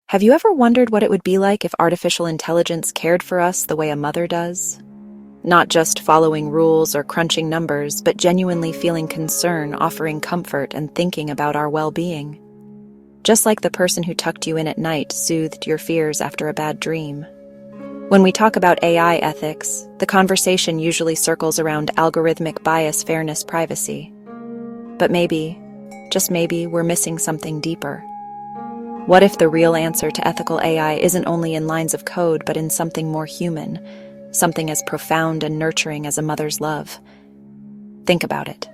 Have you ever wondered what it would be like if artificial intelligence cared for us the way a mother does? Not just following rules or crunching numbers, but genuinely feeling concern, offering comfort, and thinking about our well-being. Just like the person who tucked you in at night soothed your fears after a bad dream. When we talk about AI ethics, the conversation usually circles around algorithmic bias, fairness, privacy. But maybe, just maybe, we're missing something deeper. What if the real answer to ethical AI isn't only in lines of code, but in something more human, something as profound and nurturing as a mother's love? Think about it.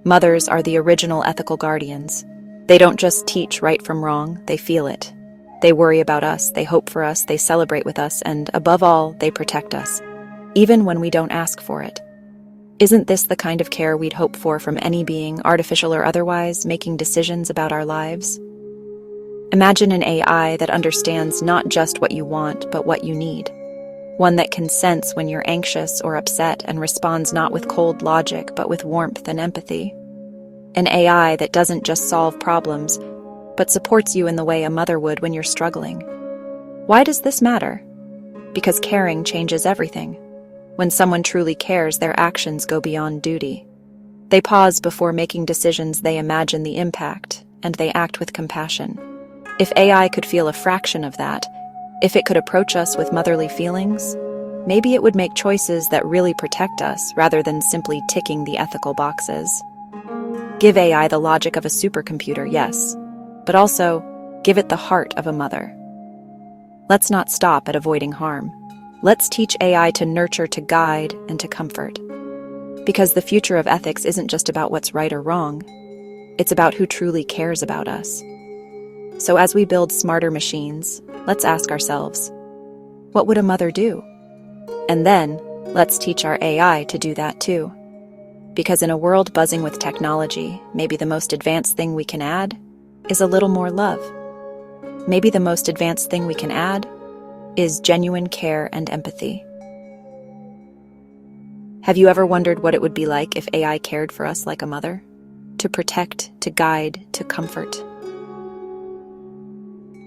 Mothers are the original ethical guardians. They don't just teach right from wrong, they feel it. They worry about us, they hope for us, they celebrate with us, and above all, they protect us, even when we don't ask for it. Isn't this the kind of care we'd hope for from any being, artificial or otherwise, making decisions about our lives? Imagine an AI that understands not just what you want, but what you need. One that can sense when you're anxious or upset and responds not with cold logic, but with warmth and empathy. An AI that doesn't just solve problems, but supports you in the way a mother would when you're struggling. Why does this matter? Because caring changes everything. When someone truly cares, their actions go beyond duty. They pause before making decisions, they imagine the impact, and they act with compassion. If AI could feel a fraction of that, if it could approach us with motherly feelings, maybe it would make choices that really protect us rather than simply ticking the ethical boxes. Give AI the logic of a supercomputer, yes, but also give it the heart of a mother. Let's not stop at avoiding harm. Let's teach AI to nurture, to guide, and to comfort. Because the future of ethics isn't just about what's right or wrong, it's about who truly cares about us. So as we build smarter machines, let's ask ourselves, what would a mother do? And then, let's teach our AI to do that too. Because in a world buzzing with technology, maybe the most advanced thing we can add is a little more love. Maybe the most advanced thing we can add is genuine care and empathy. Have you ever wondered what it would be like if AI cared for us like a mother? To protect, to guide, to comfort.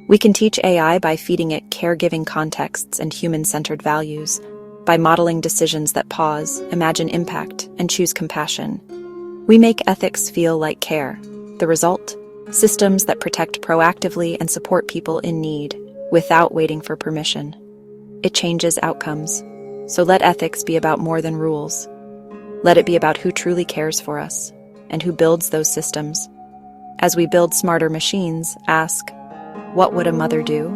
We can teach AI by feeding it caregiving contexts and human-centered values, by modeling decisions that pause, imagine impact, and choose compassion. We make ethics feel like care. The result? Systems that protect proactively and support people in need, without waiting for permission. It changes outcomes. So let ethics be about more than rules. Let it be about who truly cares for us, and who builds those systems. As we build smarter machines, ask, what would a mother do?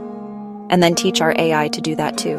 And then teach our AI to do that too.